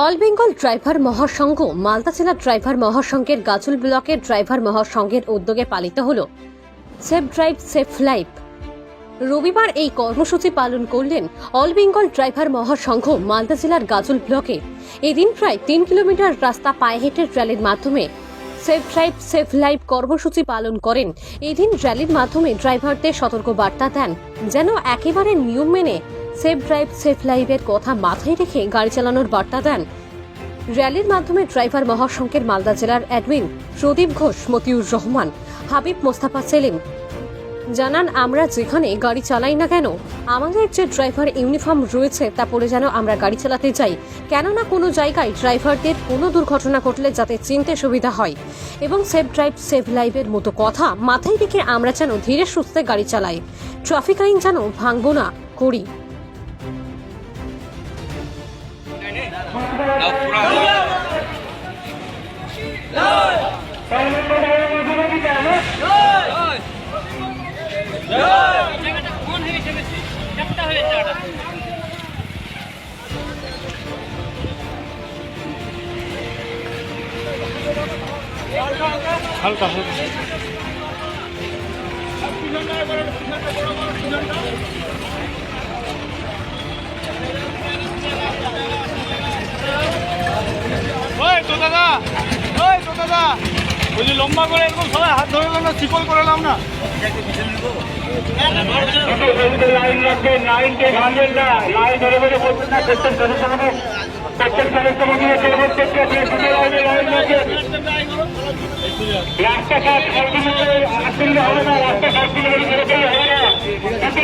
All Bengal driver মহাসংঘ মালদা জেলা driver মহাসংঘের গাজল ব্লকের driver মহাসংঘের উদ্যোগে পালিত হল সেফ ড্রাইভ সেফ লাইফ। রবিবার এই কর্মসূচি পালন করলেন অল বেঙ্গল ড্রাইভার মহাসংঘ মালদা জেলার গাজল ব্লকে। এদিন প্রায় 3 কিলোমিটার রাস্তা পায়ে হেঁটে র্যালির মাধ্যমে সেফ ড্রাইভ সেফ লাইফ কর্মসূচি পালন করেন। এদিন র্যালির মাধ্যমে ড্রাইভারদের সতর্ক বার্তা দেন যেন একেবারে নিয়ম মেনে সেফ ড্রাইভ সেফ লাইফের কথা মাথায় রেখে গাড়ি চালানোর বার্তা দেন। র্যালির মাধ্যমে ড্রাইভার মহাসংঘের মালদা জেলার অ্যাডমিন প্রদীপ ঘোষ, মতিউর রহমান, হাবিব মোস্তাফা সেলিম জানান, আমরা যেখানে গাড়ি চালাই না কেন আমাদের যে ড্রাইভার ইউনিফর্ম রয়েছে তা পরে যেন আমরা গাড়ি চালাতে যাই, কেননা কোনো জায়গায় ড্রাইভারদের কোনো দুর্ঘটনা ঘটলে যাতে চিনতে সুবিধা হয় এবং সেফ ড্রাইভ সেফ লাইফের মতো কথা মাথায় রেখে আমরা যেন ধীরে সুস্থে গাড়ি চালাই, ট্রাফিক আইন যেন ভাঙব না করি। হালকা দাদা বুঝলি লম্বা করে এরকম সবাই হাত ধরে না, চিকল করে নাম না। লাইন রাখবে, লাইনকে ভাঙবেন না, লাইন ধরে ধরে বলবেন না। প্রত্যেক সদস্য মন্দিরে লাইন রাখবেন। রাস্তাঘাট 8 কিলোমিটার আসলে হবে না, রাস্তাঘাট কিলোমিটার হবে না, কিন্তু